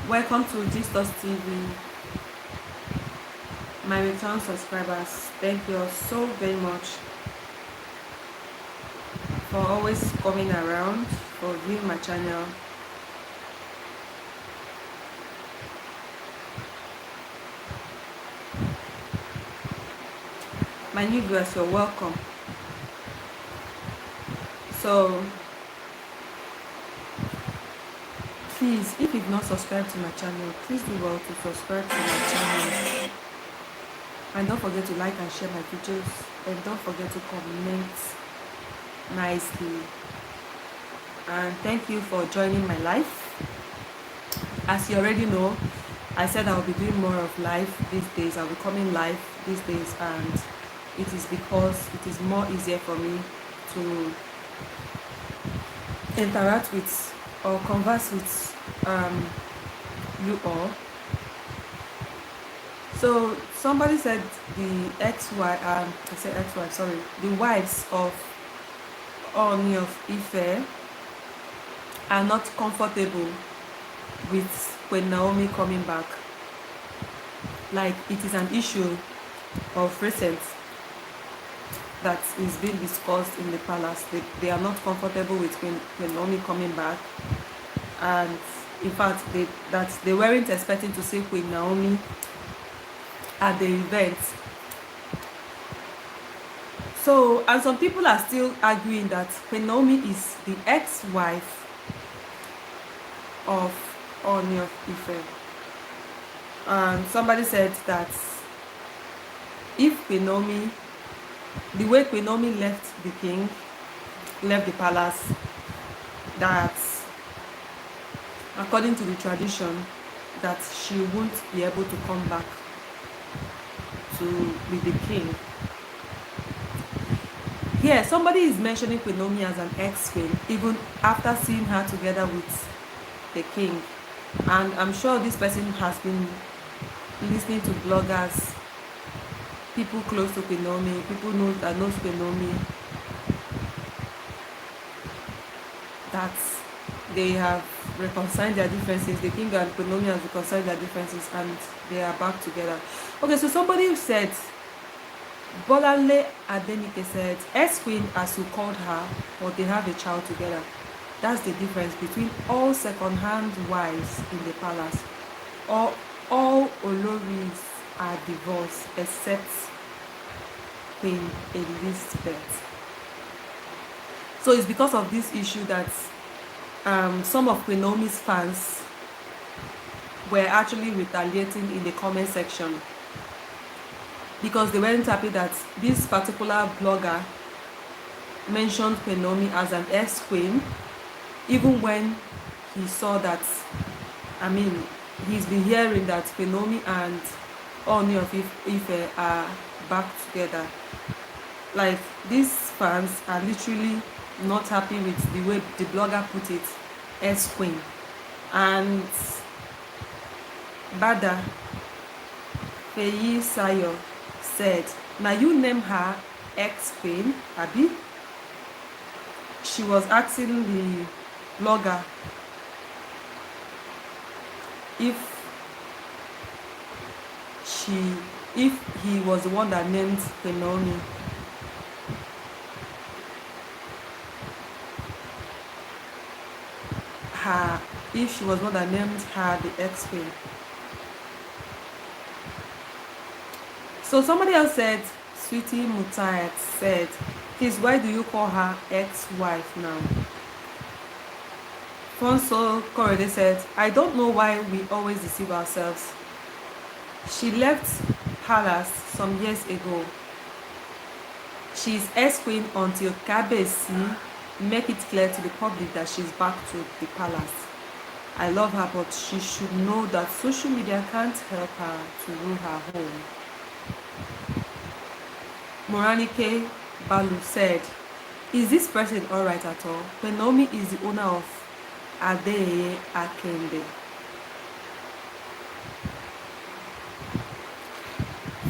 Welcome to st0l TV, my return subscribers. Thank you all so very much for always coming around, for viewing my channel. My new viewers, you're welcome. So please, if you've not subscribed to my channel, please do well to subscribe to my channel. And don't forget to like and share my videos. And don't forget to comment nicely. And thank you for joining my life. As you already know, I said I'll be doing more of live these days. I'll be coming live these days, and it is because it is more easier for me to interact with or converse with you all. So somebody said the the wives of Ooni of Ife are not comfortable with when Naomi coming back. Like, it is an issue of recent that is being discussed in the palace. They are not comfortable with when Naomi coming back, and in fact they weren't expecting to see Queen Naomi at the event. So, and some people are still arguing that Queen Naomi is the ex-wife of Ooni of Ife. And somebody said that if Queen Naomi, the way Queen Naomi left the palace, that according to the tradition, that she won't be able to come back to be the king. Here, somebody is mentioning Queen Naomi as an ex-queen, even after seeing her together with the king. And I'm sure this person has been listening to bloggers, people close to Queen Naomi, people that knows Queen Naomi, that they have reconciled their differences. The king and Queen Naomi have reconciled their differences, and they are back together. Okay, so somebody said, Bolanle Adenike said, ex-queen as you called her, but they have a child together. That's the difference between all second-hand wives in the palace. All Oloris are divorced except Queen Elizabeth. So it's because of this issue that some of Queen Naomi's fans were actually retaliating in the comment section, because they weren't happy that this particular blogger mentioned Queen Naomi as an ex-queen, even when he saw that, he's been hearing that Queen Naomi and Ooni of Ife are back together. Like, these fans are literally not happy with the way the blogger put it, ex-queen. And Bada Feyi Sayo said, now you name her ex-queen, Abi? She was asking the blogger if he was the one that named Queen Naomi. If she was the one that named her the ex-queen. So somebody else said, Sweetie Mutayat said, please, why do you call her ex-wife now? Fonso Korede said, I don't know why we always deceive ourselves. She left palace some years ago. She is ex-queen until Kabesi make it clear to the public that she's back to the palace. I love her, but she should know that social media can't help her to rule her home. Moranike Balu said, is this person alright at all? Queen Naomi is the owner of Adeye Akende.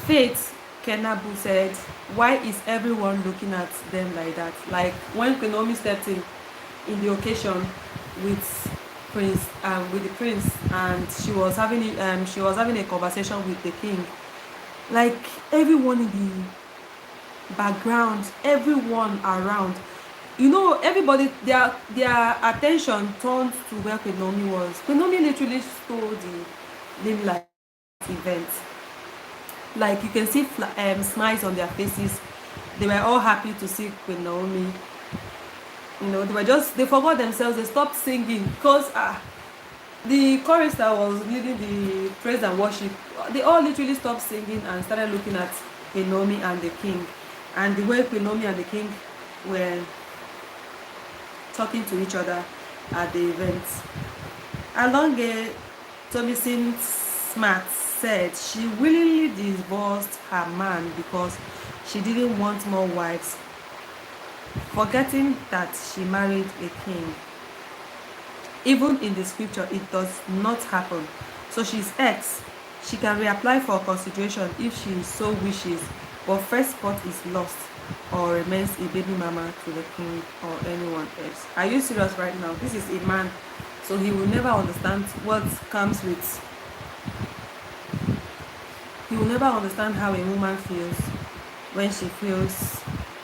Faith Kenabu said, why is everyone looking at them like that? Like, when Queen Naomi stepped in the occasion with prince, and she was having a conversation with the king. Like everyone in the background, everyone around, everybody, their attention turned to where Queen Naomi was. Queen Naomi literally stole the limelight event. Like you can see smiles on their faces. They were all happy to see Queen Naomi. They forgot themselves. They stopped singing because the chorister was leading the praise and worship. They all literally stopped singing and started looking at Queen Naomi and the king, and the way Queen Naomi and the king were talking to each other at the event. Alonge Thomason Smart said she willingly divorced her man because she didn't want more wives, forgetting that she married a king. Even in the scripture, it does not happen. So she's ex. She can reapply for consideration if she so wishes, but first spot is lost or remains a baby mama to the king or anyone else. Are you serious right now? This is a man, so he will never understand what comes with. He will never understand how a woman feels when she feels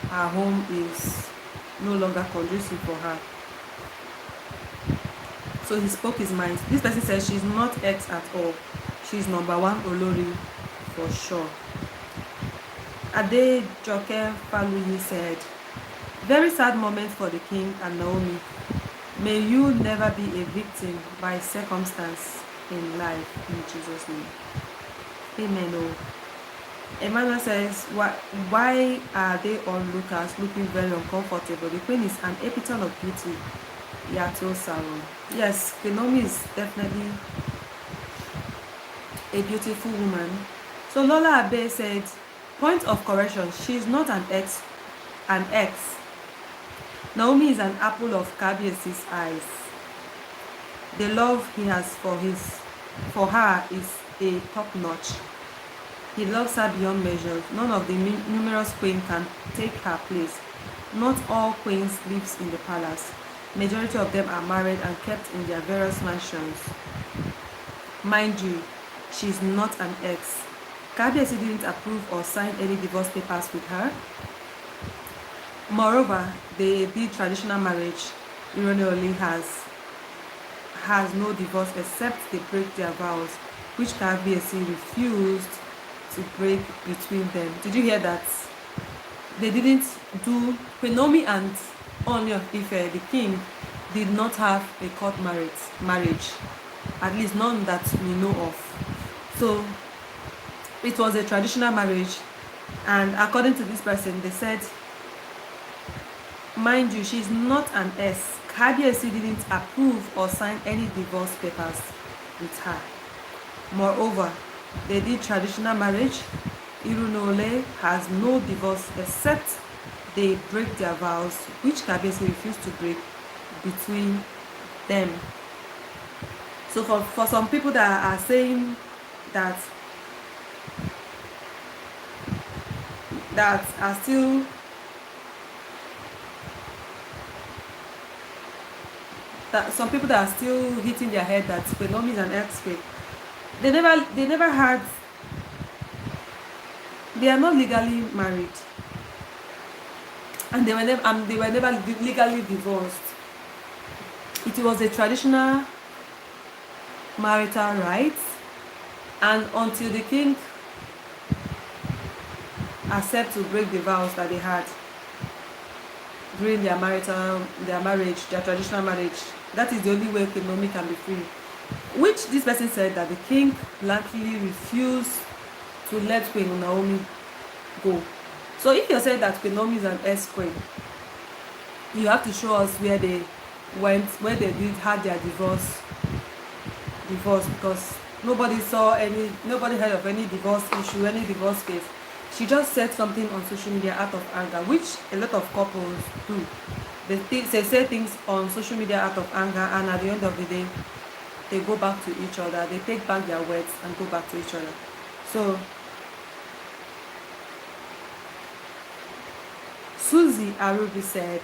her home is no longer conducive for her. So he spoke his mind. This person says she's not ex at all. She's number one Olori for sure. Ade Joke Faluyi said, very sad moment for the king and Naomi. May you never be a victim by circumstance in life, in Jesus' name. Amen. Oh. Emmanuel says, why are they onlookers looking very uncomfortable? The queen is an epitome of beauty. st0l. Yes, Naomi is definitely a beautiful woman. So Lola Abe said, point of correction, she's not an ex. Naomi is an apple of Kabiesi's eyes. The love he has for her is a top notch. He loves her beyond measure. None of the numerous queens can take her place. Not all queens live in the palace. Majority of them are married and kept in their various mansions. Mind you, she's not an ex. Kabiesi didn't approve or sign any divorce papers with her. Moreover, they did traditional marriage. Ooni has no divorce except they break their vows, which Kabiesi refused to break between them. Did you hear that? They didn't do. Queen Naomi and Ooni of Ife, the king, did not have a court marriage, at least none that we know of. So it was a traditional marriage, and according to this person, they said, mind you, she's not an S. Kabiesi didn't approve or sign any divorce papers with her. Moreover, they did traditional marriage. Irunole has no divorce except they break their vows, which Kabiesi refused to break between them. So for some people that are saying that are still some people that are still hitting their head that Queen Naomi is an ex-queen, they never had, they are not legally married, and they were never legally divorced. It was a traditional marital rights, and until the king accept to break the vows that they had during their marriage, their traditional marriage, that is the only way Queen Naomi can be free. Which this person said that the king blankly refused to let Queen Naomi go. So if you're saying that Queen Naomi is an ex-queen, you have to show us where they went, where they had their divorce, because nobody heard of any divorce issue, any divorce case. She just said something on social media out of anger, which a lot of couples do. They say things on social media out of anger, and at the end of the day, they go back to each other. They take back their words and go back to each other. So, Susie Arubi said,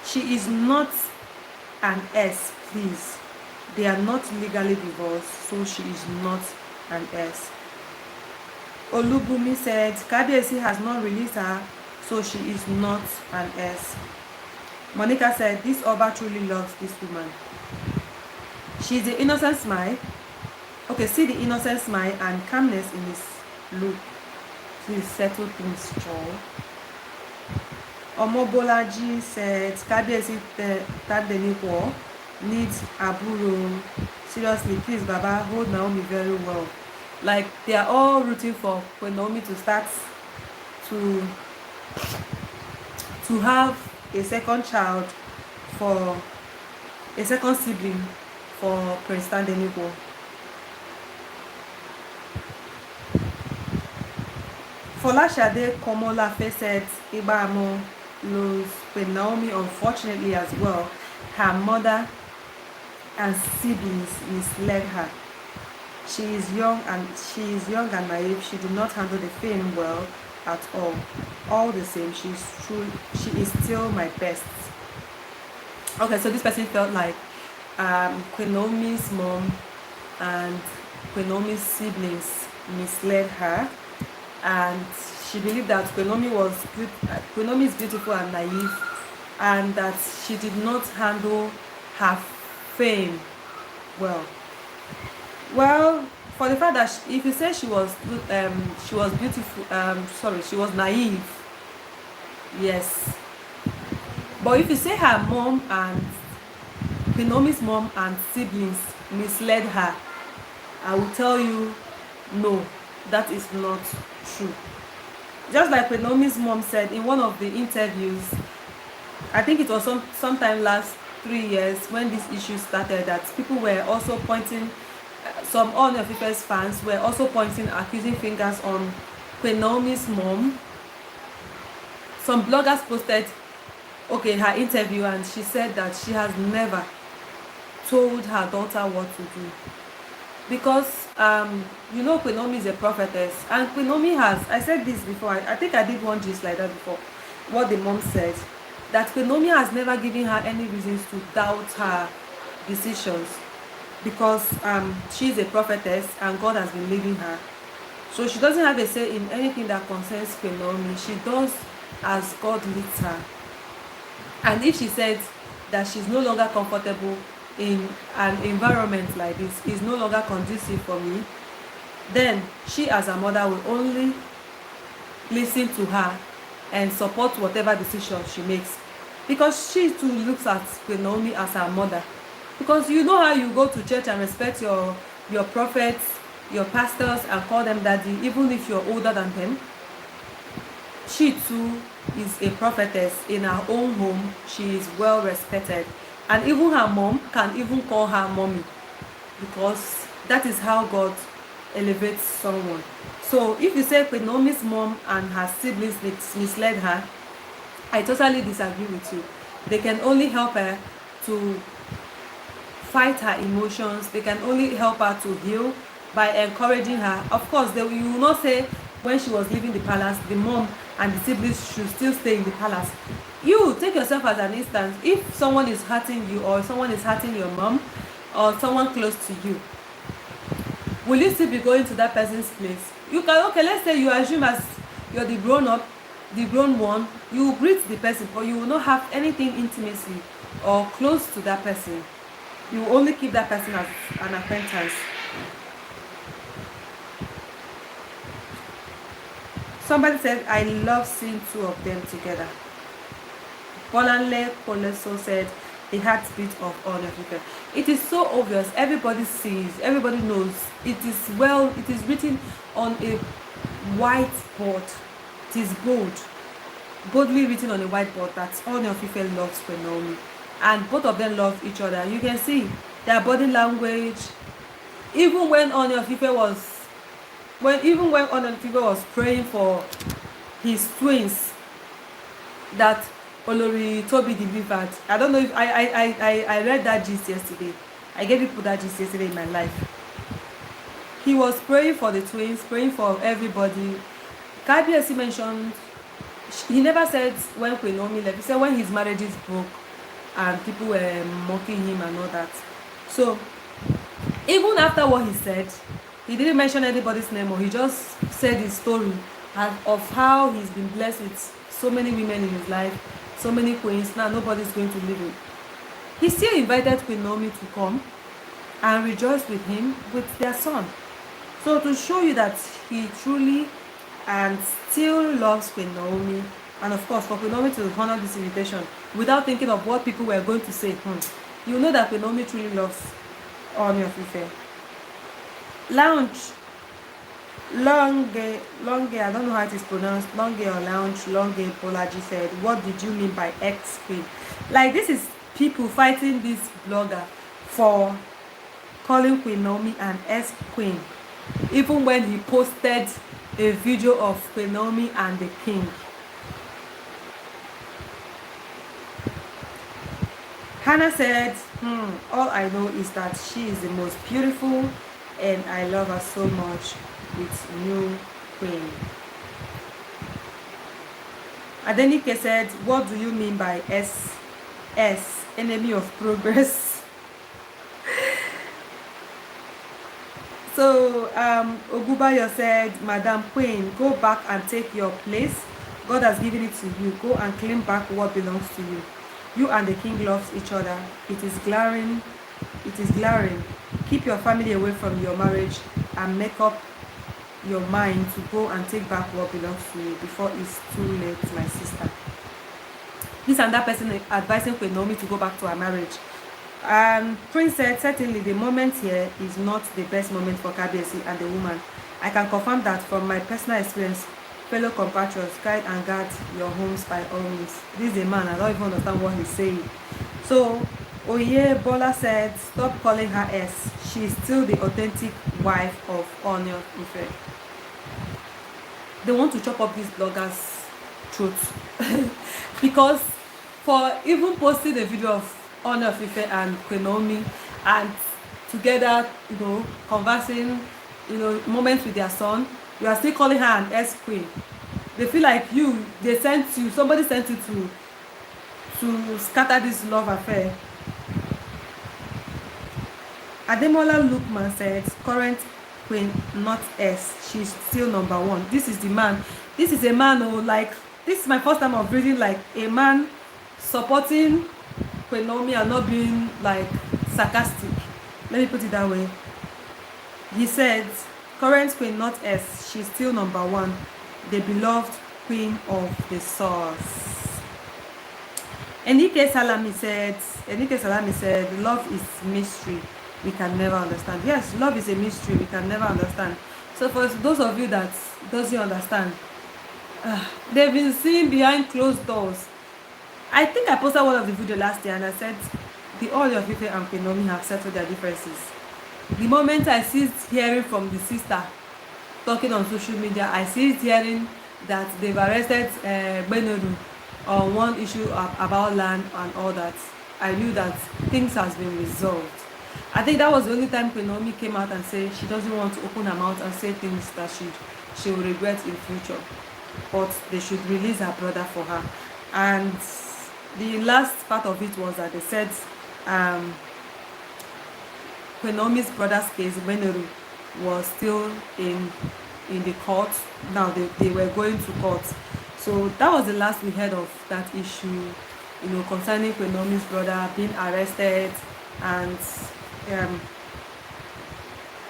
she is not an S, please. They are not legally divorced, so she is not an heiress. Olubumi said Kabiyesi has not released her, so she is not an heiress. Monica said this Oba truly loves this woman. She's the innocent smile. Okay, see the innocent smile and calmness in his look. Please settle things, Joel. Omobolaji said Kabiyesi Tadenipo needs Aburo. Seriously, please, Baba, hold Naomi very well. Like, they are all rooting for Naomi to start to have a second child, for a second sibling for Prince Tadenipo. Folashade Komolafe said Ibamo knows Naomi, unfortunately as well. Her mother and siblings misled her. She is young and naive. She did not handle the fame well at all. All the same, she is still my best. Okay, so this person felt like Queen Naomi's mom and Queen Naomi's siblings misled her, and she believed that Queen Naomi is beautiful and naive, and that she did not handle her fame well. Well, for the fact that if you say she was beautiful, she was naive, yes. But if you say her mom and Queen Naomi's mom and siblings misled her, I will tell you, no, that is not true. Just like Queen Naomi's mom said in one of the interviews, I think it was sometime last 3 years when this issue started, that people were also pointing, some Ooni of Ife's fans were also pointing accusing fingers on Queen Naomi's mom. Some bloggers posted her interview, and she said that she has never told her daughter what to do, because Queen Naomi is a prophetess, and Queen Naomi has, I said this before, I think I did one gist like that before, what the mom said, that Queen Naomi has never given her any reasons to doubt her decisions, because she's a prophetess and God has been leading her. So she doesn't have a say in anything that concerns Queen Naomi. She does as God leads her. And if she said that she's no longer comfortable in an environment like this, is no longer conducive for me, then she as a mother will only listen to her and support whatever decision she makes, because she too looks at Queen Naomi as her mother. Because you know how you go to church and respect your prophets, your pastors, and call them daddy, even if you're older than them. She too is a prophetess in her own home. She is well respected, and even her mom can even call her mommy, because that is how God elevates someone. So if you say Queen Naomi's mom and her siblings misled her, I totally disagree with you. They can only help her to fight her emotions. They can only help her to heal by encouraging her. Of course, you will not say when she was leaving the palace, the mom and the siblings should still stay in the palace. You take yourself as an instance. If someone is hurting you, or someone is hurting your mom, or someone close to you, will you still be going to that person's place? You can, let's say you assume as you're the grown one, you will greet the person, but you will not have anything intimacy or close to that person. You will only keep that person as an acquaintance. Somebody said, I love seeing two of them together. Bolanle Koleso said, the heartbeat of Ooni of Ife. It is so obvious. Everybody sees, everybody knows. It is written on a whiteboard. It is boldly written on a whiteboard that Ooni of Ife loves Queen Naomi. And both of them love each other. You can see their body language. Even when Ooni of Ife was praying for his twins that Olori Toby delivered. I don't know if I read that gist yesterday. I gave people that gist yesterday in my life. He was praying for the twins, praying for everybody. Kabiyesi mentioned, he never said when Queen Naomi left. He said when his marriages broke and people were mocking him and all that. So Even after what he said, he didn't mention anybody's name, or he just said his story of how he's been blessed with so many women in his life, so many queens. Now nobody's going to leave him. He still invited Queen Naomi to come and rejoice with him with their son. So to show you that he truly and still loves Queen Naomi, and of course for Queen Naomi to honor this invitation without thinking of what people were going to say, you know that Queen Naomi truly loves Ooni of Ife. Lounge, Longe, I don't know how it is pronounced, Longe or Lounge, Longe Polaji said, what did you mean by ex-queen? Like, this is people fighting this blogger for calling Queen Naomi an ex-queen, even when he posted a video of Queen Naomi and the king. Hannah said, all I know is that she is the most beautiful and I love her so much with new queen. Adenike said, what do you mean by SS, enemy of progress? So Ogubayo said, Madam Queen, go back and take your place. God has given it to you. Go and claim back what belongs to you. You and the king loves each other. It is glaring. It is glaring. Keep your family away from your marriage and make up your mind to go and take back what belongs to you before it's too late, my sister. This and that person advising Queen Naomi to go back to her marriage. And Prince said, certainly the moment here is not the best moment for Kabiyesi and the woman. I can confirm that from my personal experience. Fellow compatriots, guide and guard your homes by all means. This is a man, I don't even understand what he's saying. So Oye Bola said, stop calling her S. She is still the authentic wife of Ooni of Ife. They want to chop up these bloggers' throats. Because for even posting a video of Ooni of Ife and Queen Naomi and together, conversing, moments with their son, you are still calling her an ex-queen. They feel like somebody sent you to scatter this love affair. Ademola Lukman said, current queen, not S. She's still number one. This is the man. This is a man who, this is my first time of reading, a man supporting Queen Naomi and not being, sarcastic. Let me put it that way. He said, current queen, not S. She's still number one. The beloved queen of the source. Enike Salami said, love is mystery. We can never understand. Yes, love is a mystery. We can never understand. So for those of you that doesn't understand, they've been seen behind closed doors. I think I posted one of the video last year and I said, the Ooni of Ife and Queen Naomi have settled their differences. The moment I ceased hearing from the sister talking on social media, I ceased hearing that they've arrested Benodu on one issue about land and all that. I knew that things has been resolved. I think that was the only time Queen Naomi came out and said she doesn't want to open her mouth and say things that she will regret in future. But they should release her brother for her. And the last part of it was that they said Queen Naomi's brother's case, Benodu, was still in the court. Now they were going to court. So that was the last we heard of that issue, concerning Queen Naomi's brother being arrested and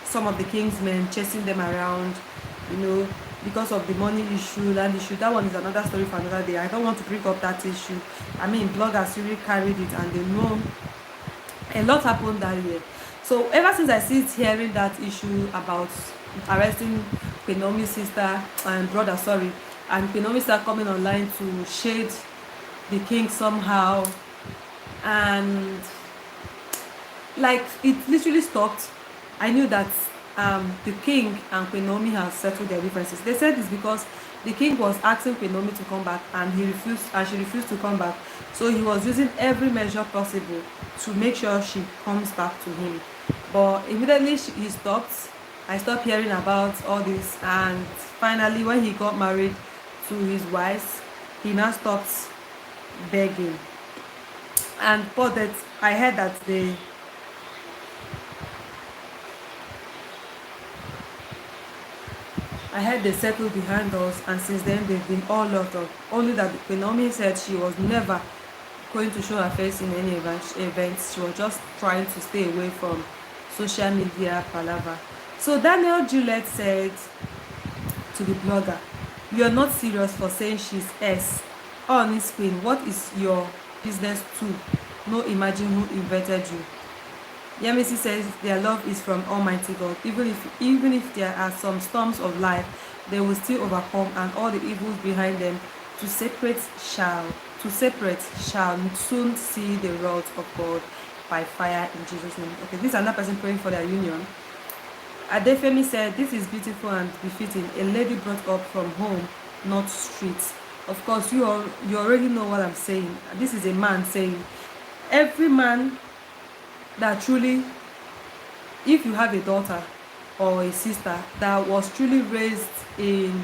some of the king's men chasing them around, because of the money issue, land issue. That one is another story for another day. I don't want to bring up that issue. I mean, bloggers really carried it and they know a lot happened that year. So ever since I started hearing that issue about arresting Queen Naomi's sister and brother, and Queen Naomi started coming online to shade the king somehow, and it literally stopped. I knew that the king and Queen Naomi have settled their differences. They said it's because the king was asking Queen Naomi to come back and she refused to come back. So he was using every measure possible to make sure she comes back to him. But immediately he stopped. I stopped hearing about all this, and finally when he got married to his wife, he now stopped begging. And but that I heard that I heard they settled behind us, and since then they've been all locked up. Only that Queen Naomi said she was never going to show her face in any events. She was just trying to stay away from social media palaver. So Daniel Juliet said to the blogger, "You are not serious for saying she's S. Ooni's queen. What is your business too? No, imagine who invented you." Yemisi says their love is from Almighty God. Even if there are some storms of life, they will still overcome, and all the evils behind them to separate shall soon see the wrath of God by fire in Jesus' name. Okay, this is another person praying for their union. Adefemi said, "This is beautiful and befitting. A lady brought up from home, not streets." Of course, you already know what I'm saying. This is a man saying, every man that truly, if you have a daughter or a sister that was truly raised in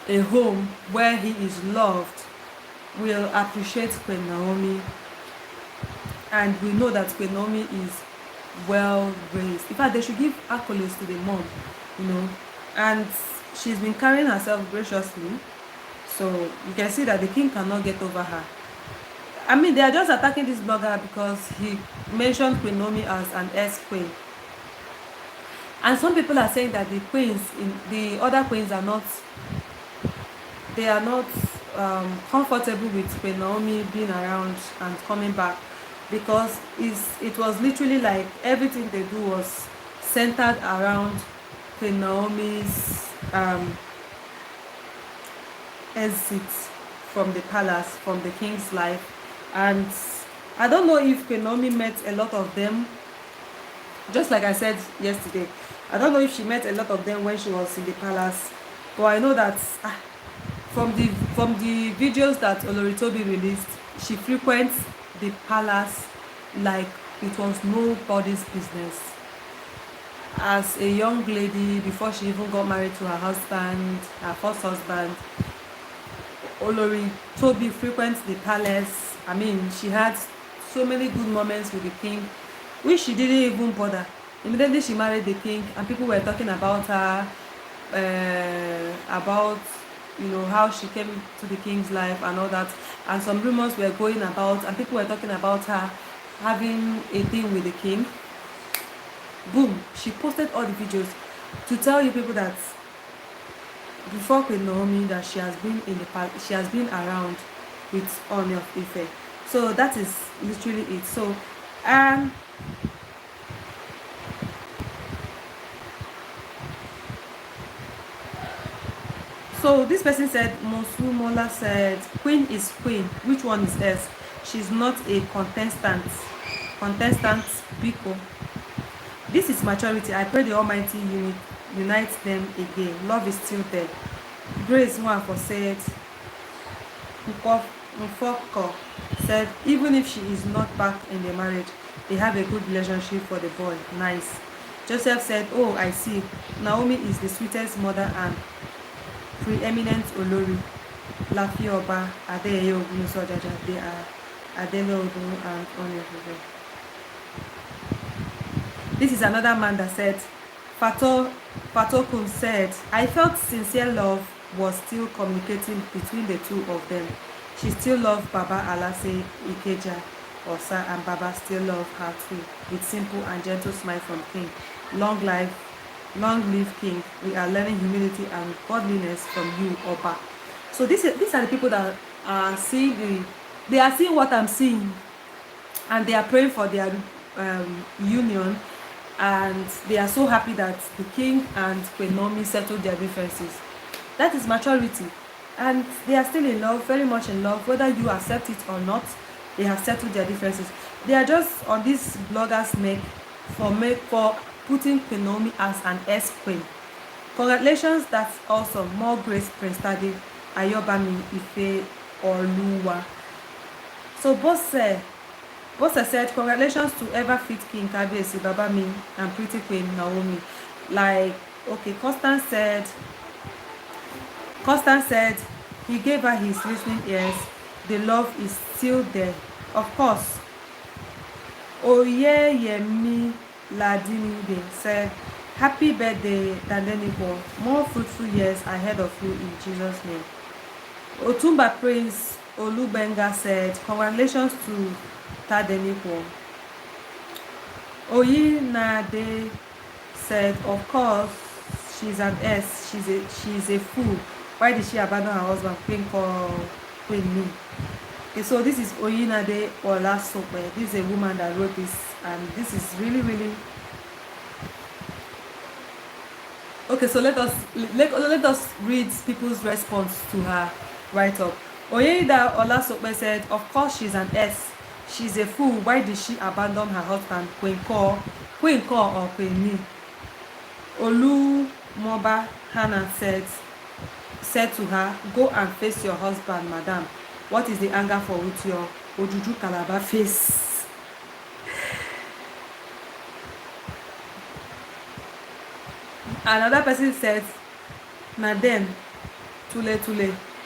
a home where he is loved, will appreciate Queen Naomi, and we know that Queen Naomi is well raised. In fact, they should give accolades to the mom, and she's been carrying herself graciously, so you can see that the king cannot get over her. I mean, they are just attacking this blogger because he mentioned Queen Naomi as an ex-queen. And some people are saying that the other queens are not comfortable with Queen Naomi being around and coming back, because it was literally like everything they do was centered around Queen Naomi's exit from the palace, from the king's life. And I don't know if Queen Naomi met a lot of them, just like I said yesterday. I don't know if she met a lot of them when she was in the palace, but I know that from the videos that Oloritobi released, she frequents the palace like it was nobody's business. As a young lady, before she even got married to her first husband, Oloritobi frequents the palace. I mean, she had so many good moments with the king, which she didn't even bother. Immediately she married the king, and people were talking about her, about how she came to the king's life and all that, and some rumors were going about, and people were talking about her having a thing with the king. Boom, she posted all the videos to tell you people that before Queen Naomi, that she has been around with Ooni of Ife. So that is literally it. So this person said, Mosu Mola said, "Queen is queen. Which one is S? She's not a contestant. Biko. This is maturity. I pray the Almighty unite them again. Love is still there." Grace Nwafo said, Mfoko said, "Even if she is not back in the marriage, they have a good relationship for the boy. Nice." Joseph said, "Oh, I see. Naomi is the sweetest mother and preeminent Olori. Lafioba, Adeye Ogun Sojaja, they are Adele Ogun and Ooni. This is another man that said, Fatokun said, "I felt sincere love was still communicating between the two of them. She still loved Baba Alase Ikeja Osa, and Baba still loved her too, with simple and gentle smile from King. Long live King. We are learning humility and godliness from you, Oba." So these are the people that are seeing what I'm seeing, and they are praying for their union, and they are so happy that the king and Queen Naomi settled their differences. That is maturity, and they are still in love, very much in love, whether you accept it or not. They have settled their differences. They are just on this blogger's neck for putting Queen Naomi as an S-queen. Congratulations, that's awesome. More grace, Prince Tade, Ayobami, Ife, Oluwa. So Bossa said, "Congratulations to ever fit King Kabiyesi, Babami, and pretty Queen Naomi." Like, okay, Constance said he gave her his listening ears. The love is still there. Of course. Oyeyemi Ladinide said, Happy birthday, Dandeniko. More fruitful years ahead of you in Jesus' name. Otumba Prince Olubenga said, congratulations to Tadeniko. Oyinade said, of course, she's an S. She's a fool. Why did she abandon her husband? Queen me. Okay, so this is Oyinade Olasope. This is a woman that wrote this, and this is really, really okay. So let us read people's response to her write-up. Oyinade Olasope said, of course she's an S. She's a fool. Why did she abandon her husband? Queen Ko or Queen Me? Olu Moba Hannah said to her, go and face your husband, madam. What is the anger for with your Ojuju Calabar face? Another person said, na dem tule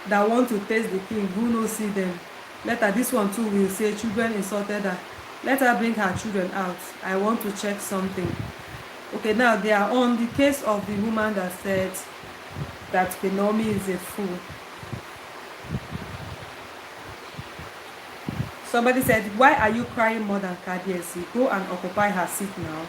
that want to taste the king, who no see them. Later, this one too will say children insulted her. Let her bring her children out. I want to check something. Okay, now they are on the case of the woman that said that Naomi is a fool. Somebody said, why are you crying more than Kadiesi? Go and occupy her seat now.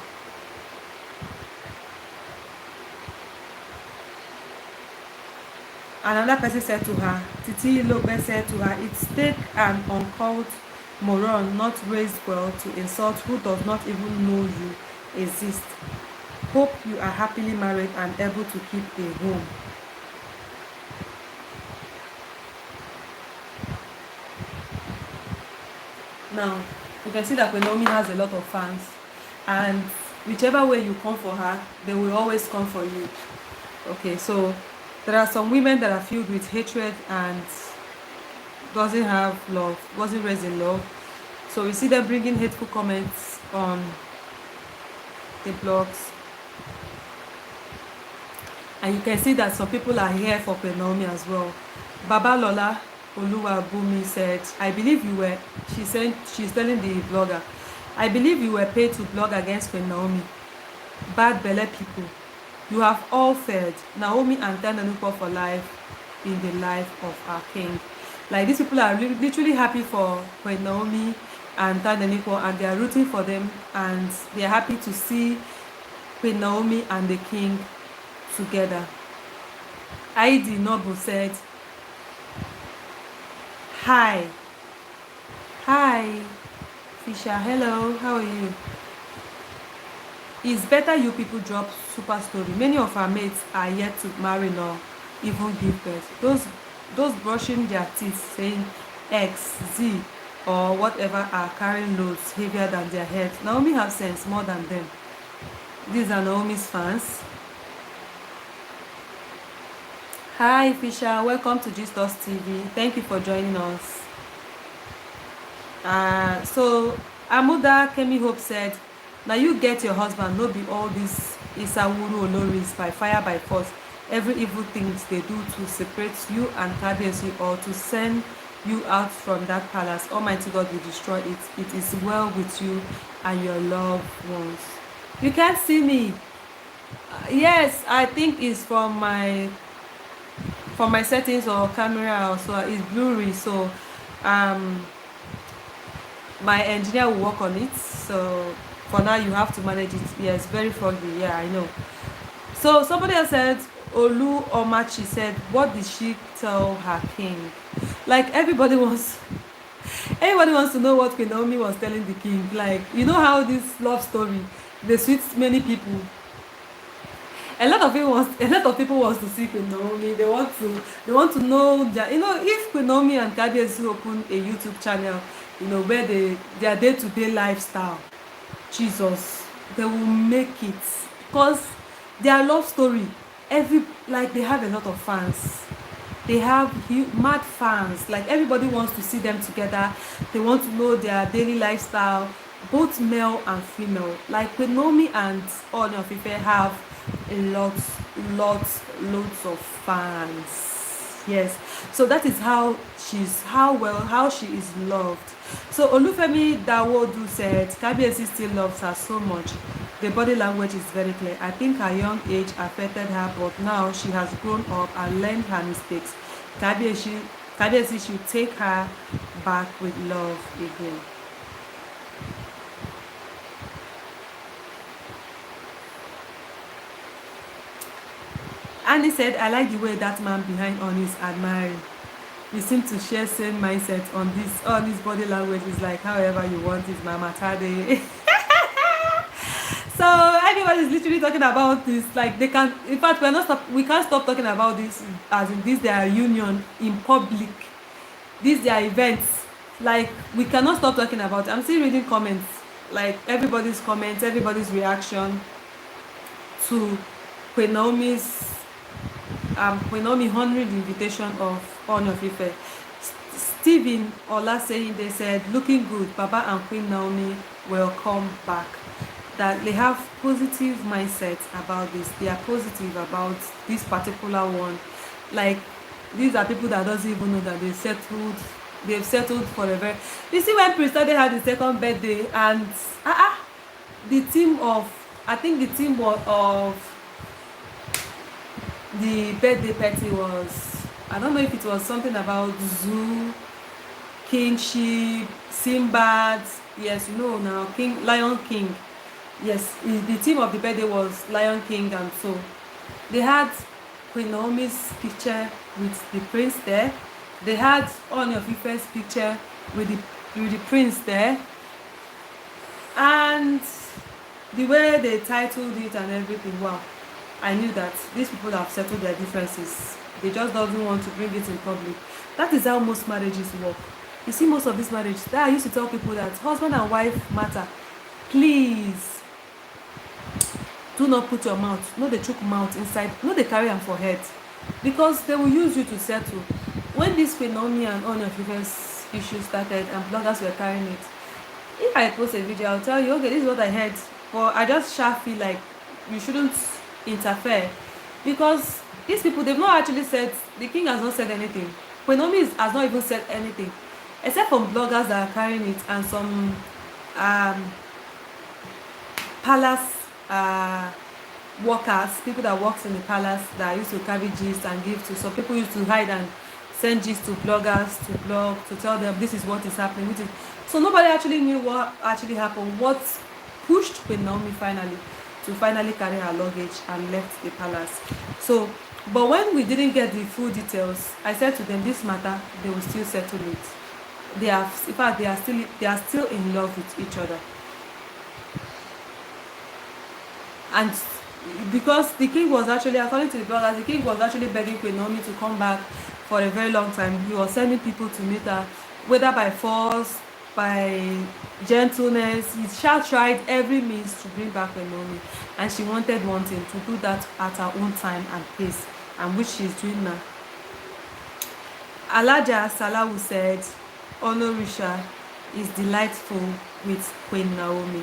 Another person said to her, Titi Lobe said to her, it's take an uncalled moron, not raised well, to insult who does not even know you exist. Hope you are happily married and able to keep a home. Now, you can see that Naomi has a lot of fans, and whichever way you come for her, they will always come for you. Okay, so there are some women that are filled with hatred and doesn't have love, wasn't raised in love. So we see them bringing hateful comments on the blogs. And you can see that some people are here for Naomi as well. Baba Lola Oluwabumi said, I believe you were, she's telling the blogger, I believe you were paid to blog against Naomi. Bad belle people. You have all failed. Naomi and Tananuko for life in the life of our king. Like, these people are literally happy for Naomi and Tananuko, and they are rooting for them, and they are happy to see Queen Naomi and the king together. Heidi Noble said, Hi, Fisher, hello, how are you? It's better you people drop super story. Many of our mates are yet to marry or even give birth. Those brushing their teeth saying X, Z, or whatever are carrying loads heavier than their head. Naomi have sense more than them. These are Naomi's fans. Hi Fisher, welcome to st0l TV. Thank you for joining us. So Amuda Kemi Hope said, now you get your husband, no be all this Isawuru Oloris by fire by force. Every evil things they do to separate you and Kadesi, or to send you out from that palace. Almighty God will destroy it. It is well with you and your loved ones. You can't see me. Yes, I think it's from my settings or camera, also it's blurry, so my engineer will work on it. So for now you have to manage it. Yes, very foggy. Yeah, I know. So somebody else said, Olu Omachi said, what did she tell her king? Like, everybody wants to know what Queen Naomi was telling the king. Like, you know how this love story, they suits many people. A lot of people want to see Queen Naomi. They want to know that, if Queen Naomi and Kadesi open a YouTube channel, where their day-to-day lifestyle, Jesus, they will make it, because their love story, they have a lot of fans. They have mad fans. Like, everybody wants to see them together. They want to know their daily lifestyle, both male and female. Like, Queen Naomi and Ooni of Ife have lots of fans. Yes, so that is how she is loved. So Olufemi Dawodu said Kabiyesi still loves her so much. The body language is very clear. I think her young age affected her, but now she has grown up and learned her mistakes. Kabiyesi, Kabiyesi should take her back with love again. Annie said, I like the way that man behind Ooni is admiring. We seem to share same mindset on this. On his body language is like, however you want it, Mama Tade. So everybody is literally talking about this. Like they can, in fact, we can't stop talking about this as in this their union in public. These their events. Like we cannot stop talking about it. I'm still reading comments. Like everybody's comments, everybody's reaction to Queen Naomi's Queen Naomi honoring the invitation of Ooni of Ife. Stephen Ola saying they said, looking good, Baba and Queen Naomi will come back. That they have positive mindset about this. They are positive about this particular one. Like these are people that doesn't even know that they've settled for a very. You see when Prince Tade had his second birthday and the theme of the birthday party was, I don't know if it was something about zoo, kingship, Sinbad. Yes, you know now, Lion King. Yes, the theme of the birthday was Lion King, and so they had Queen Naomi's picture with the prince there. They had Ooni of Ife's picture with the prince there, and the way they titled it and everything. Wow, I knew that these people have settled their differences. They just don't want to bring it in public. That is how most marriages work. You see, most of these marriages, that I used to tell people that husband and wife matter. Please do not put your mouth, no dey chook mouth inside, no dey carry am for head, because they will use you to settle. When this Queen Naomi and Ooni of Ife's issue started and bloggers were carrying it, if I post a video, I'll tell you, okay, this is what I heard, but I just feel like you shouldn't interfere, because these people, they've not actually said, the king has not said anything, Queen Naomi has not even said anything, except from bloggers that are carrying it and some palace workers, people that works in the palace that used to carry gist and give to some people, used to hide and send gist to bloggers to blog to tell them this is what is happening. So nobody actually knew what actually happened. What pushed Queen Naomi to finally carry her luggage and left the palace. So, but when we didn't get the full details, I said to them, this matter, they will still settle it. They are, in fact, they are still in love with each other. And because the king was actually, according to the bloggers, the king was actually begging Queen Naomi to come back for a very long time. He was sending people to meet her, whether by force, by gentleness. He tried every means to bring back Queen Naomi, and she wanted one thing, to do that at her own time and pace, and which she's doing now. Alaja Salahu said, Honorisha is delightful with Queen Naomi.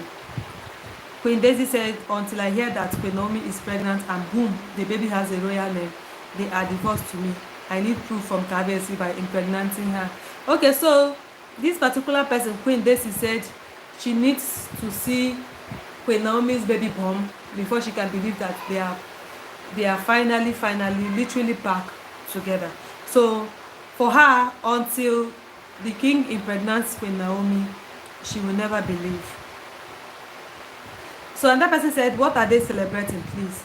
Queen Daisy said, until I hear that Queen Naomi is pregnant and boom, the baby has a royal name, they are divorced to me. I need proof from Kabiyesi by impregnating her. Okay, so this particular person, Queen Daisy, said she needs to see Queen Naomi's baby born before she can believe that they are finally, literally back together. So for her, until the king impregnates Queen Naomi, she will never believe. So another person said, what are they celebrating, please?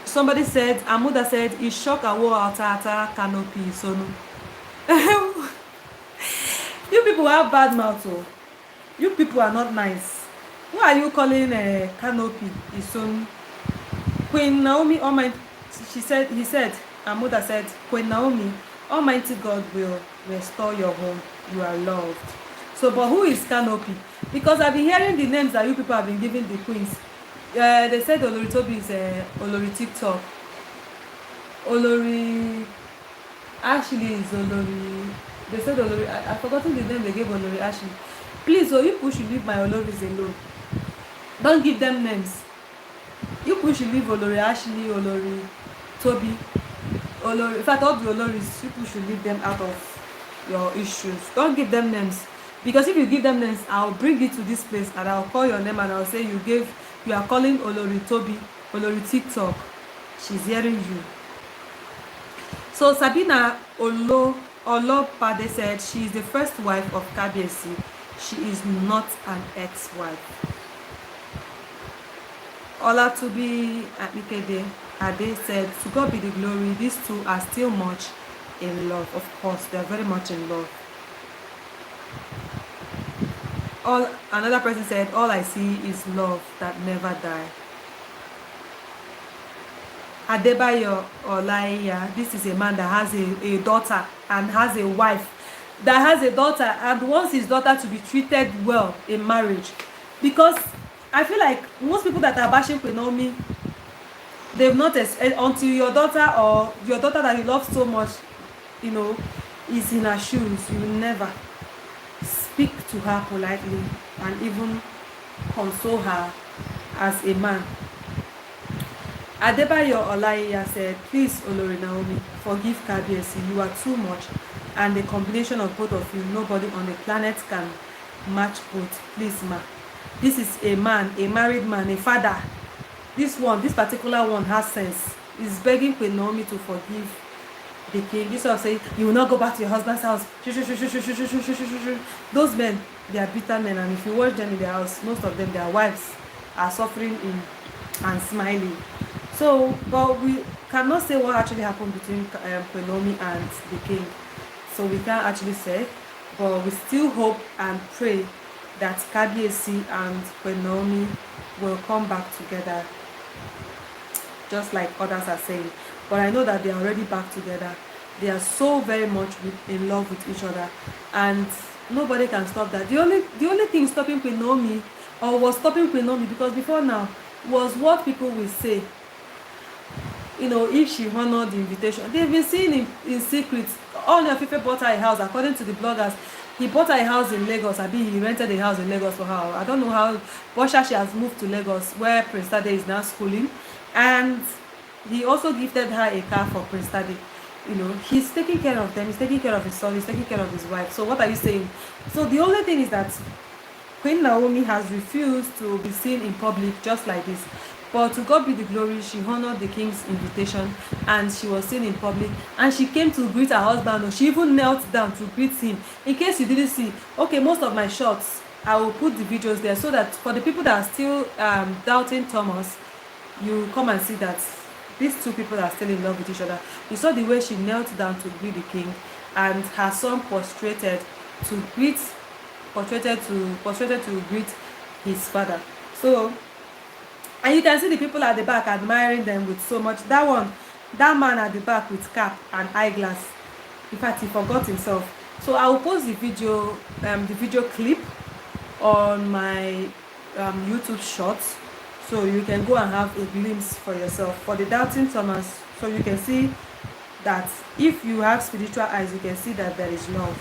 Somebody said, Amuda said, is shock awo ata canopy sonu. You people have bad mouth, oh. You people are not nice. Who are you calling a canopy isonu? Queen Naomi, Almighty, he said, Amuda said, Queen Naomi, Almighty God will restore your home. You are loved. So, but who is Canopy? Because I've been hearing the names that you people have been giving the queens. They said Olori Tobi is Olori TikTok. Olori Ashley is Olori. They said Olori. I've forgotten the name they gave Olori Ashley. Please, you people should leave my Oloris alone. Don't give them names. You people should leave Olori Ashley, Olori Tobi, Olori. In fact, all the Oloris, you people should leave them out of your issues. Don't give them names. Because if you give them names, I'll bring you to this place and I'll call your name and I'll say you are calling Olori Toby, Olori TikTok. She's hearing you. So Sabina Olopade said she is the first wife of Kabiyesi. She is not an ex-wife. Olatubi Akikede Ade said, to God be the glory, these two are still much in love. Of course, they are very much in love. Another person said, all I see is love that never die. Adebayo Olaiya, this is a man that has a daughter and has a wife that has a daughter and wants his daughter to be treated well in marriage. Because I feel like most people that are bashing Naomi, they've noticed until your daughter or your daughter that you love so much, you know, is in her shoes, you will never speak to her politely and even console her as a man. Adebayo Olaiya said, please, Olori Naomi, forgive Kabiyesi. You are too much, and the combination of both of you, nobody on the planet can match both. Please, ma. This is a man, a married man, a father. This particular one has sense. He's begging Queen Naomi to forgive the king. This one saying, you will not go back to your husband's house. Those men, they are bitter men, and if you watch them in their house, most of them, their wives are suffering and smiling. So, but we cannot say what actually happened between Queen Naomi and the king. So we can't actually say, but we still hope and pray that Kabiyesi and Queen Naomi will come back together, just like others are saying. But I know that they are already back together. They are so very much in love with each other, and nobody can stop that. The only thing stopping Queen Naomi, or was stopping Queen Naomi, because before now, was what people will say. You know, if she honored the invitation, they've been seeing in secret. Ooni of Ife bought her a house, according to the bloggers. He bought her a house in Lagos. He rented a house in Lagos for her. I don't know how. Bosha, she has moved to Lagos, where Prince Tade is now schooling, and he also gifted her a car for Prince Tade. You know, he's taking care of them. He's taking care of his son. He's taking care of his wife. So what are you saying? So the only thing is that Queen Naomi has refused to be seen in public just like this. But to God be the glory, she honored the king's invitation and she was seen in public, and she came to greet her husband. She even knelt down to greet him. In case you didn't see, okay, most of my shots, I will put the videos there so that for the people that are still doubting Thomas, you come and see that these two people are still in love with each other. You saw the way she knelt down to greet the king, and her son prostrated to greet his father. So, and you can see the people at the back admiring them with so much. That man at the back with cap and eyeglass, in fact, he forgot himself. So I will post the video clip on my YouTube shorts, so you can go and have a glimpse for yourself, for the doubting Thomas, so you can see that if you have spiritual eyes, you can see that there is love.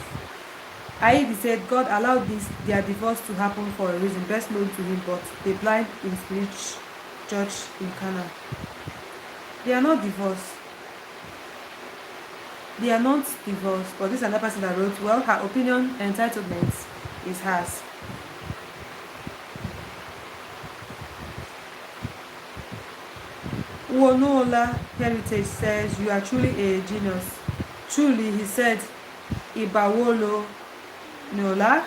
Aidi said, God allowed their divorce to happen for a reason, best known to him, but the blind in spirit judge in Canaan. They are not divorced. They are not divorced, but this is another person that wrote, well, her opinion, entitlement is hers. Uonola Heritage says, you are truly a genius. Truly, he said, Ibawolo Nola.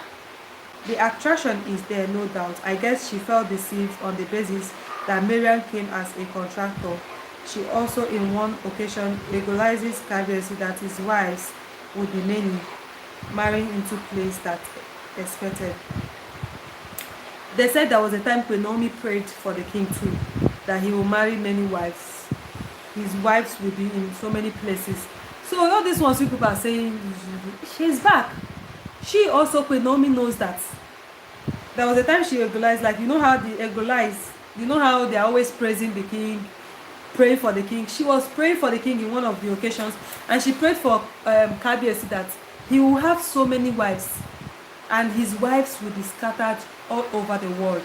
The attraction is there, no doubt. I guess she felt deceived on the basis that Mariam came as a contractor. She also, in one occasion, legalizes Kabiyesi that his wives would be many, marrying into place that expected. They said there was a time when Naomi prayed for the king too, that he will marry many wives. His wives will be in so many places. So all these ones people are saying, she's back. She also, Queen Naomi, knows that. There was a time she egolized, like, you know how the egolize, you know how they're always praising the king, praying for the king. She was praying for the king in one of the occasions, and she prayed for Kabiyesi that he will have so many wives, and his wives will be scattered all over the world.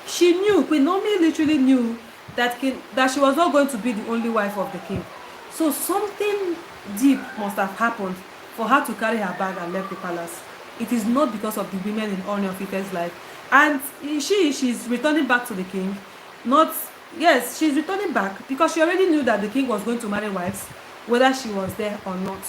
She knew, Queen Naomi literally knew that she was not going to be the only wife of the king. So something deep must have happened for her to carry her bag and left the palace. It is not because of the women in Ooni of Ife's life. And she's returning back to the king. Not, yes, she's returning back because she already knew that the king was going to marry wives, whether she was there or not.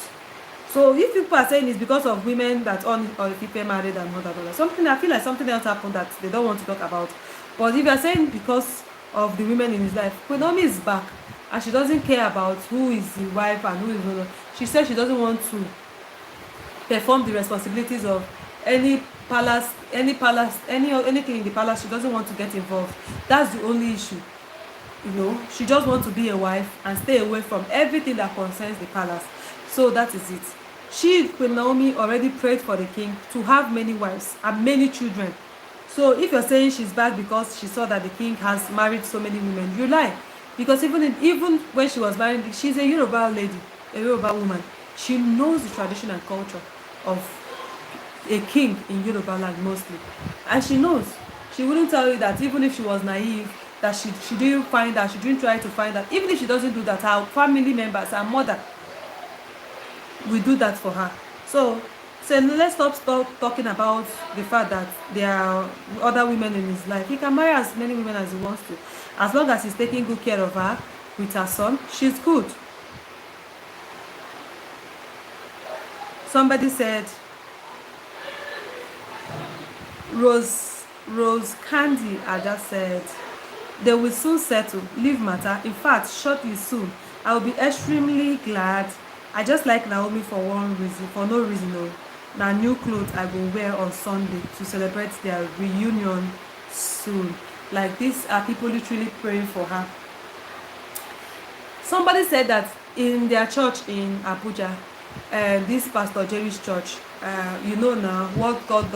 So if people are saying it's because of women that Ooni of Ife married and not something, I feel like something else happened that they don't want to talk about. But if you're saying because of the women in his life, Queen Naomi is back and she doesn't care about who is the wife and who is not. She said she doesn't want to perform the responsibilities of any anything in the palace. She doesn't want to get involved. That's the only issue. She just wants to be a wife and stay away from everything that concerns the palace. So that is it. Queen Naomi, already prayed for the king to have many wives and many children. So if you're saying she's back because she saw that the king has married so many women, you lie. Because even when she was married, she's a Yoruba lady, a Yoruba woman. She knows the tradition and culture of a king in Yoruba land mostly. And she knows. She wouldn't tell you that even if she was naive, that she didn't find out, she didn't try to find out. Even if she doesn't do that, her family members, her mother will do that for her. So let's stop talking about the fact that there are other women in his life. He can marry as many women as he wants to. As long as he's taking good care of her with her son, she's good. Somebody said, Rose Candy Ada said, they will soon settle, leave matter. In fact, shortly soon. I will be extremely glad. I just like Naomi for no reason. No. Now new clothes I will wear on Sunday to celebrate their reunion soon. Like these are people literally praying for her. Somebody said that in their church in Abuja, this Pastor Jerry's church, now what God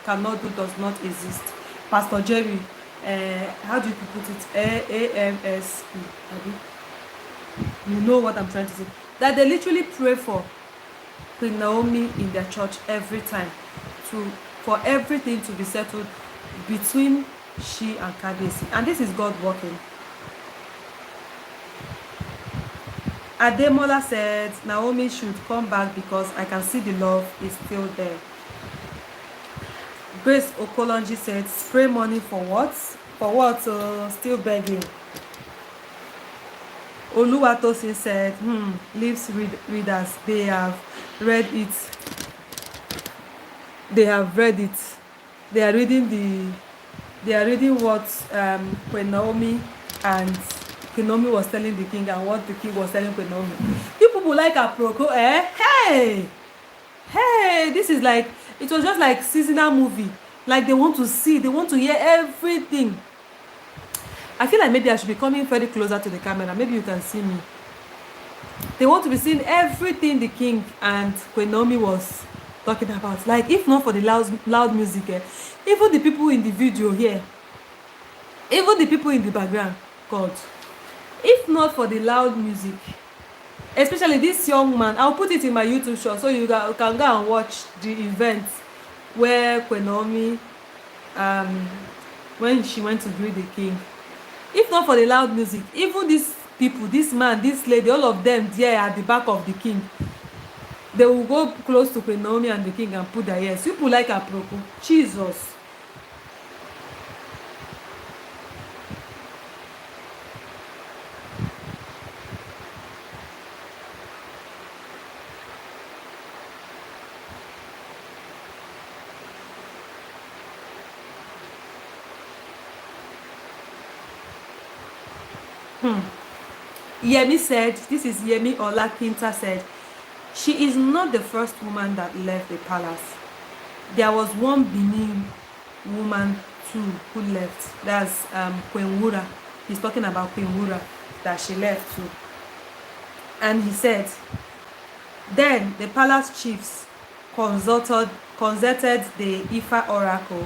cannot do does not exist. Pastor Jerry, how do you put it? AMSP. You know what I'm trying to say. That they literally pray for Queen Naomi in their church every time for everything to be settled between she and Kabiyesi. And this is God working. Ademola said Naomi should come back because I can see the love is still there. Grace Okolonji said spray money for what? For what? Still begging. Oluwatosin said leaves readers, they have read it. They have read it. They are reading what Queen Naomi and Queen Naomi was telling the king and what the king was telling Queen Naomi. You people like aproko, eh? Hey, this is like, it was just like seasonal movie. Like they want to see, they want to hear everything. I feel like maybe I should be coming very closer to the camera. Maybe you can see me. They want to be seeing everything the king and Queen Naomi was talking about. Like if not for the loud music, even the people in the video here, even the people in the background, God, if not for the loud music, especially this young man, I'll put it in my YouTube show so you can go and watch the event where Queen Naomi, when she went to greet the king. If not for the loud music, even these people, this man, this lady, all of them there at the back of the king, they will go close to Queen Naomi and the king and put their ears. People like aproko. Jesus. Yemi said, this is Yemi Olakinta said, she is not the first woman that left the palace. There was one Benin woman too who left. That's Queen Wura. He's talking about Queen Wura, that she left too. And he said, then the palace chiefs consulted the Ifa oracle,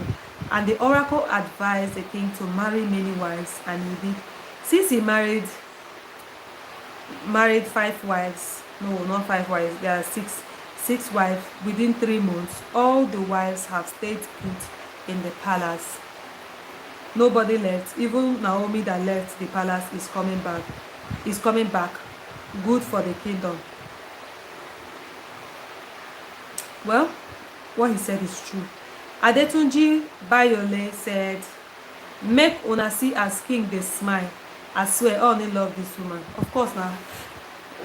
and the oracle advised the king to marry many wives, and he did. Since he married 5 wives, no, not 5 wives, there are six wives within 3 months. All the wives have stayed put in the palace. Nobody left. Even Naomi that left the palace is coming back. Good for the kingdom. Well, what he said is true. Adetunji Bayole said, make una see as king dey smile. I swear Ooni love this woman. Of course now.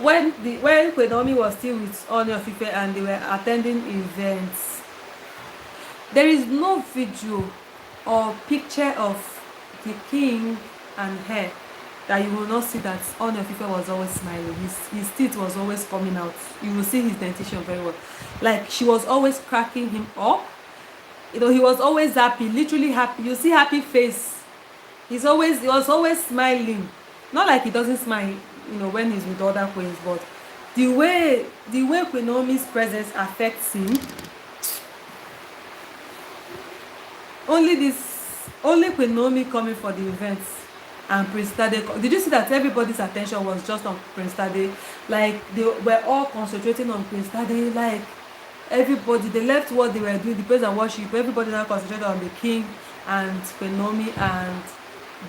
When Queen Naomi was still with Ooni of Ife and they were attending events, there is no video or picture of the king and her that you will not see that Ooni of Ife was always smiling. His teeth was always coming out. You will see his dentition very well. Like, she was always cracking him up. You know, he was always happy, literally happy. You see happy face. He was always smiling. Not like he doesn't smile, you know, when he's with other queens, but the way Queen Naomi's presence affects him, only Queen Naomi coming for the events and Prince Tade. Did you see that everybody's attention was just on Prince Tade? Like, they were all concentrating on Prince Tade. Like, everybody, they left what they were doing, the praise and worship. Everybody now concentrated on the king and Queen Naomi and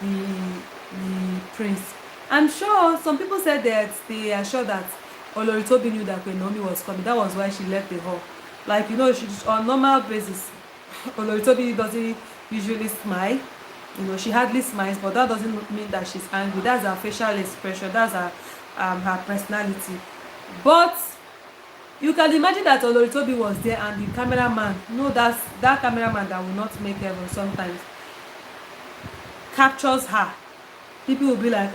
the prince. I'm sure some people said that they are sure that Olori Tobi knew that Queen Naomi was coming. That was why she left the hall. Like, you know, she, on normal basis, Olori Tobi doesn't usually smile. You know, she hardly smiles, but that doesn't mean that she's angry. That's her facial expression. That's her personality. But you can imagine that Olori Tobi was there and the cameraman, that cameraman that will not make heaven sometimes captures her. People will be like,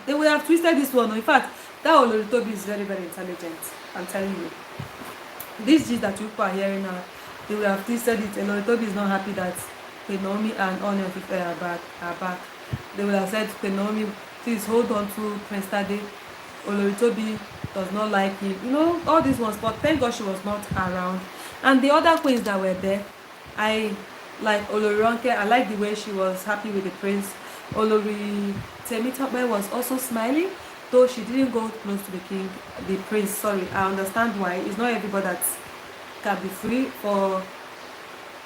they would have twisted this one. In fact, that Olori Tobi is very, very intelligent. I'm telling you. This gist that people are hearing now, they would have twisted it. Olori Tobi is not happy that Queen Naomi and Ooni of Ife are back. They would have said, Queen Naomi, please hold on to Prince Tade. Olori Tobi does not like him. You know, all these ones, but thank God she was not around. And the other queens that were there, I like Olori Ronke. I like the way she was happy with the prince. Olori Temitope was also smiling, though she didn't go close to the prince. Sorry, I understand why. It's not everybody that can be free for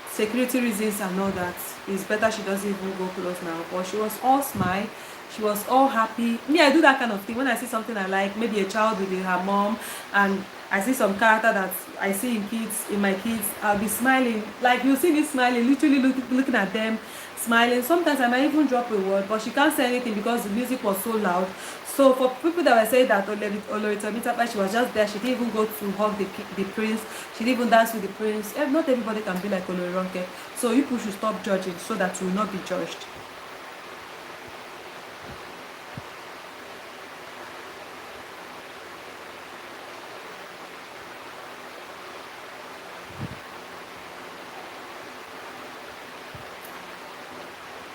security reasons and all that. It's better she doesn't even go close now. But she was all smile. She was all happy. Me, I do that kind of thing. When I see something I like, maybe a child with her mom, and I see some character that I see in my kids, I'll be smiling. Like, you see me smiling, literally looking at them, smiling. Sometimes I might even drop a word, but she can't say anything because the music was so loud. So for people that were saying that Olori Temitope, she was just there, she didn't even go to hug the prince, she didn't even dance with the prince. Not everybody can be like Olori Ronke. So you people should stop judging so that you will not be judged.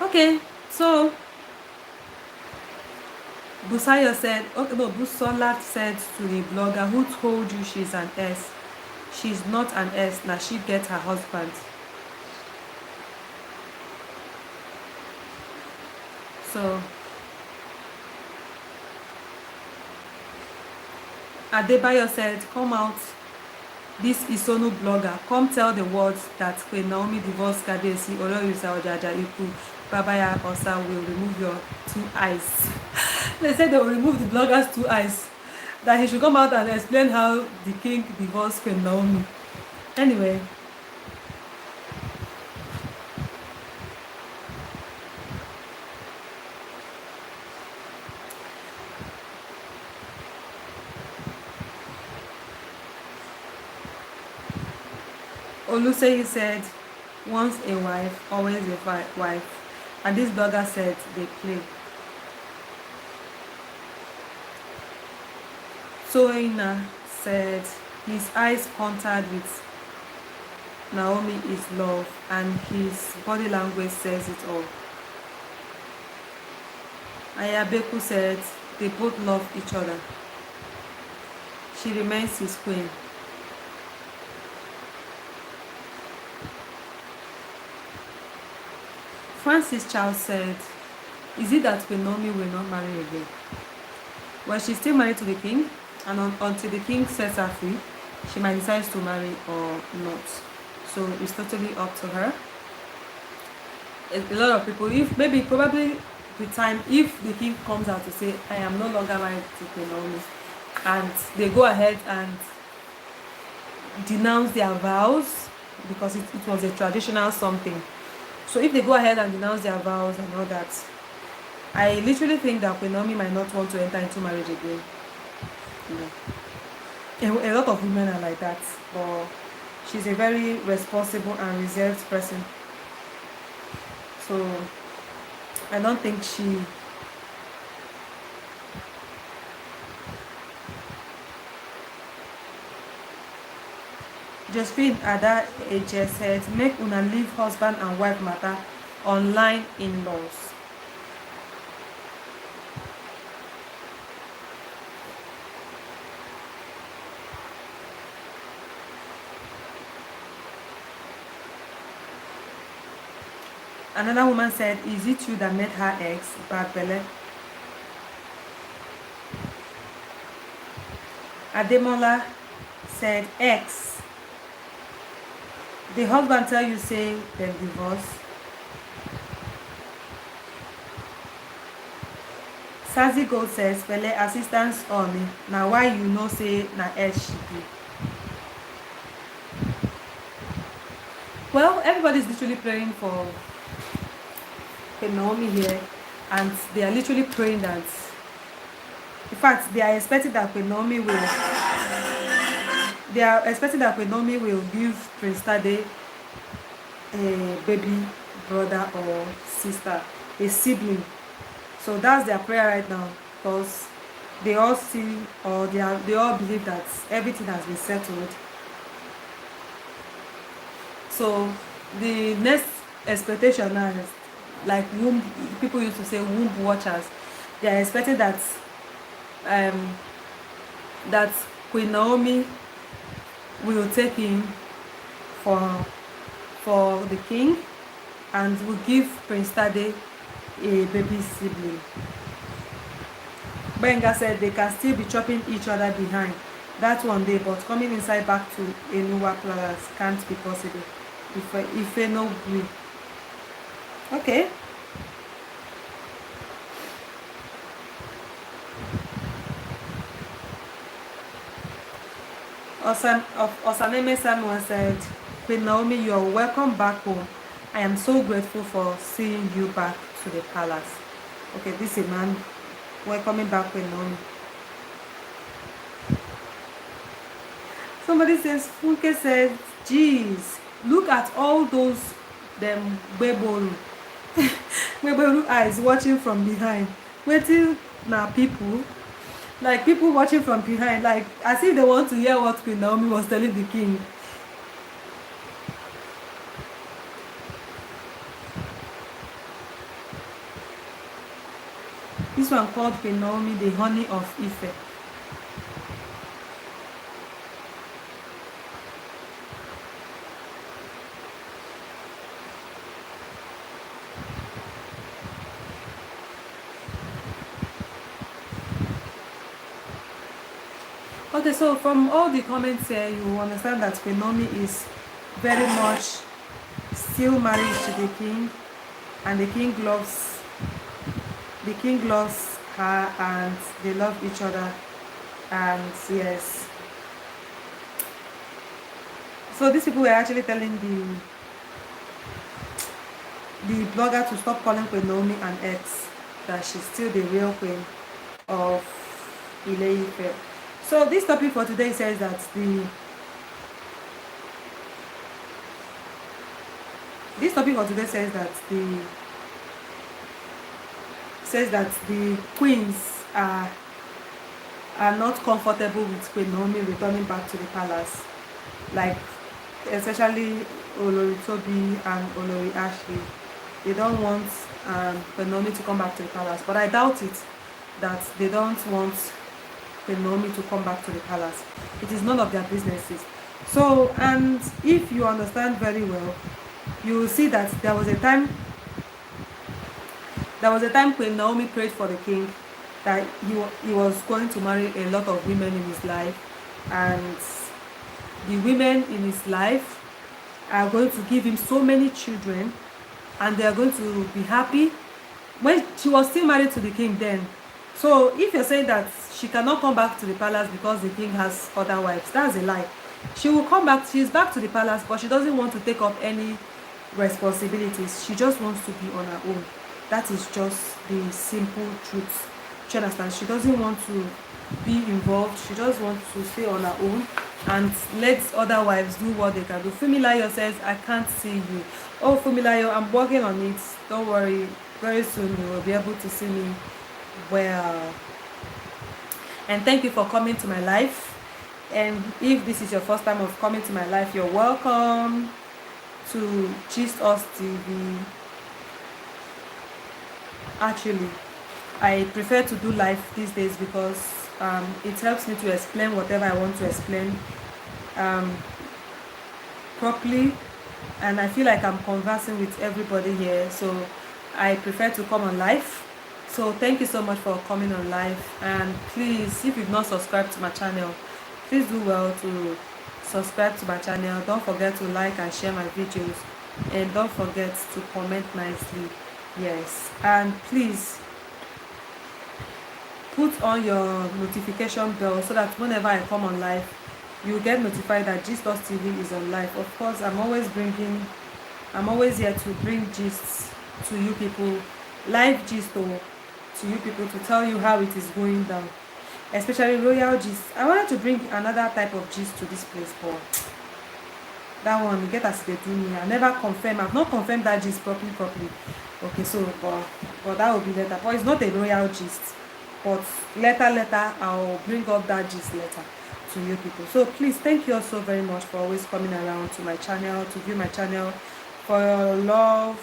Okay, so Busayo said, okay, no, Busola said to the blogger, who told you she's an S? She's not an S. Now she gets her husband. So Adebayo said, come out, this Isonu blogger, come tell the world that Queen Naomi divorced Kabiyesi Olorisa Ojaja Iku Babaya Osa will remove your 2 eyes. They said they will remove the blogger's 2 eyes. That he should come out and explain how the king divorced Queen Naomi. Anyway. Oluseyi said, once a wife, always a wife. And this blogger said they play. Soina said his eyes contact with Naomi is love and his body language says it all. Ayabeku said they both love each other. She remains his queen. Francis Charles said, is it that Queen Naomi will not marry again? Well, she's still married to the king, and until the king sets her free, she might decide to marry or not. So it's totally up to her. A lot of people, probably with time, if the king comes out to say, I am no longer married to Queen Naomi, and they go ahead and denounce their vows, because it was a traditional something. So if they go ahead and denounce their vows and all that, I literally think that Queen Naomi might not want to enter into marriage again. A lot of women are like that, but she's a very responsible and reserved person. So I don't think she... Josephine Ada Age said, make una leave husband and wife matter online in-laws. Another woman said, is it you that made her ex bad belle? Ademola said, ex. The husband tell you say dem divorce. Sassy Gold says, belle assistance Ooni. Now why you know say na ex she be? Well, everybody's literally praying for Naomi here, and they are literally praying that, in fact, they are expecting that Naomi will give Prince Tade a baby brother or sister, a sibling. So that's their prayer right now, because they all see, or they all believe that everything has been settled. So the next expectation now is, like people used to say, womb watchers. They are expecting that that Queen Naomi will take him for the king, and will give Prince Tade a baby sibling. Benga said they can still be chopping each other behind. That one day, but coming inside back to Enuwa Palace can't be possible. If no agree. Okay. Osaneme Samuel said, Queen Naomi, you are welcome back home. I am so grateful for seeing you back to the palace. Okay, this is a man welcoming back Queen Naomi. Somebody says, Funke said, geez, look at all those them Webolu eyes watching from behind. Waiting now people. Like people watching from behind, like as if they want to hear what Queen Naomi was telling the king. This one called Queen Naomi the honey of Ife. Okay, so from all the comments here, you understand that Queen Naomi is very much still married to the king, and the king loves her, and they love each other. And yes, so these people were actually telling the blogger to stop calling Queen Naomi an ex, that she's still the real queen of Ile-Ife. So this topic for today says that the queens are not comfortable with Queen Naomi returning back to the palace, like especially Olori Tobi and Olori Ashley. They don't want Queen Naomi to come back to the palace, but I doubt it that they don't want Queen Naomi to come back to the palace. It is none of their businesses. So, and if you understand very well, you will see that there was a time Queen Naomi prayed for the king that he was going to marry a lot of women in his life, and the women in his life are going to give him so many children, and they are going to be happy. When she was still married to the king then. So if you're saying that she cannot come back to the palace because the king has other wives, that's a lie. She will come back, she's back to the palace, but she doesn't want to take up any responsibilities. She just wants to be on her own. That is just the simple truth. Do you understand? She doesn't want to be involved. She just wants to stay on her own and let other wives do what they can do. Fumilayo says, I can't see you. Oh, Fumilayo, I'm working on it. Don't worry. Very soon you will be able to see me well. And thank you for coming to my life. And if this is your first time of coming to my life, you're welcome to st0l TV. Actually, I prefer to do live these days because it helps me to explain whatever I want to explain properly, and I feel like I'm conversing with everybody here, so I prefer to come on live. So thank you so much for coming on live, and please, if you've not subscribed to my channel, please do well to subscribe to my channel. Don't forget to like and share my videos, and don't forget to comment nicely. Yes, and please put on your notification bell so that whenever I come on live, you get notified that st0l TV is on live. Of course, I'm always here to bring gists to you people, live gist to you people, to tell you how it is going down, especially royal gist. I wanted to bring another type of gist to this place, but that one, get as they do me. I never confirm. I've not confirmed that gist properly. Okay, so but that will be later. But it's not a royal gist. But later, I'll bring up that gist later to you people. So please, thank you all so very much for always coming around to my channel, to view my channel, for your love.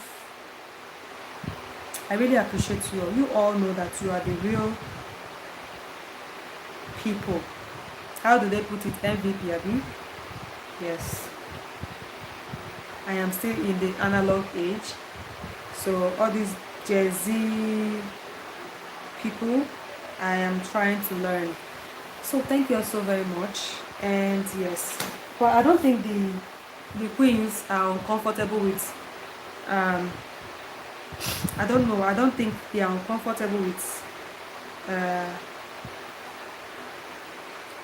I really appreciate you all. You all know that you are the real people. How do they put it? MVP, Abi? Yes. I am still in the analog age. So all these Gen Z people, I am trying to learn. So thank you all so very much. And yes, but I don't think the queens are uncomfortable with I don't know, I don't think they are uncomfortable with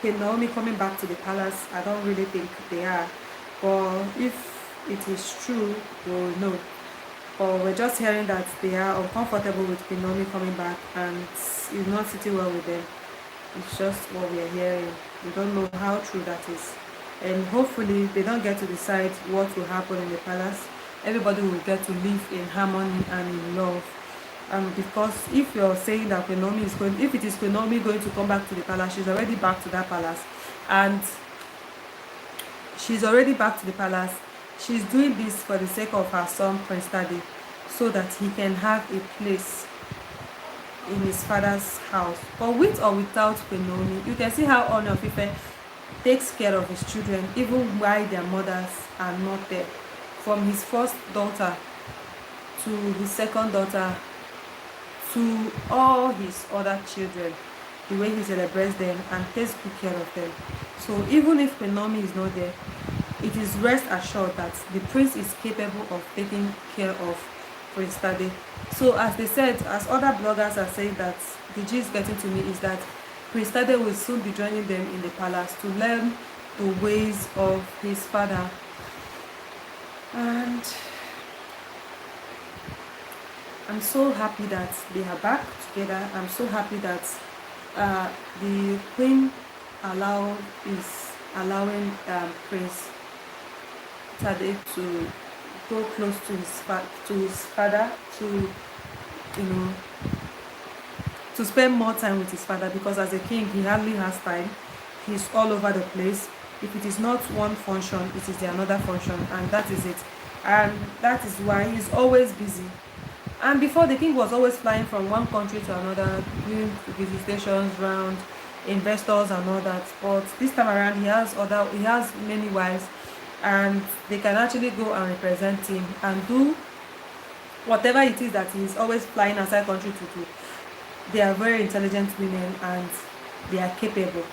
Naomi coming back to the palace. I don't really think they are, but if it is true, we'll know. But we're just hearing that they are uncomfortable with Naomi coming back and it's not sitting well with them. It's just what we are hearing. We don't know how true that is. And hopefully they don't get to decide what will happen in the palace. Everybody will get to live in harmony and in love. Because if you're saying that Naomi is going, if it is Naomi going to come back to the palace, she's already back to that palace. And she's already back to the palace. She's doing this for the sake of her son, Prince Tade, so that he can have a place in his father's house. But with or without Naomi, you can see how Ooni of Ife takes care of his children even while their mothers are not there. From his first daughter to his second daughter to all his other children, the way he celebrates them and takes good care of them. So even if Naomi is not there, it is rest assured that the prince is capable of taking care of Prince Tade. So as they said, as other bloggers are saying, that the gist getting to me is that Prince Tade will soon be joining them in the palace to learn the ways of his father. And I'm so happy that they are back together. I'm so happy that the queen is allowing Prince Tade to go close to his father, to to spend more time with his father, because as a king he hardly has time. He's all over the place. If it is not one function, it is the another function, and that is it. And that is why he's always busy. And before, the king was always flying from one country to another, doing visitations around investors and all that. But this time around, he has many wives, and they can actually go and represent him and do whatever it is that he's always flying outside country to do. They are very intelligent women and they are capable.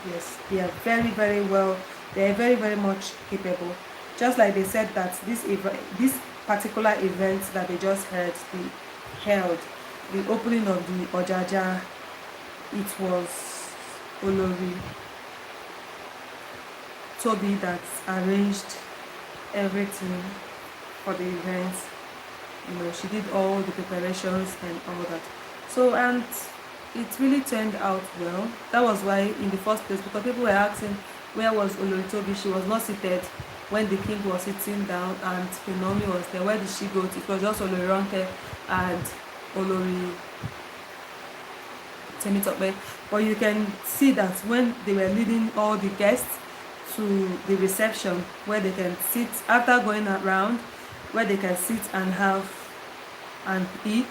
Yes, they are very, very well. They are very, very much capable. Just like they said that this particular event that they just held, the opening of the Ojaja, it was Olori Toby that arranged everything for the events. She did all the preparations and all that. So, and it really turned out well. That was why in the first place, because people were asking where was Olori Toby. She was not seated when the king was sitting down and Naomi was there. Where did she go to? It was just Olori Ronke and Olori Temitope. But you can see that when they were leading all the guests to the reception where they can sit after going around, where they can sit and have and eat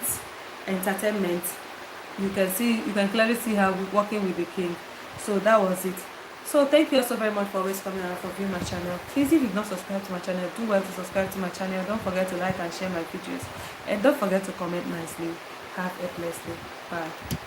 entertainment, you can clearly see her working with the king. So that was it. So thank you so very much for always coming out for viewing my channel. Please, if you've not subscribed to my channel, do well to subscribe to my channel. Don't forget to like and share my videos, and don't forget to comment nicely. Have a blessed day. Bye.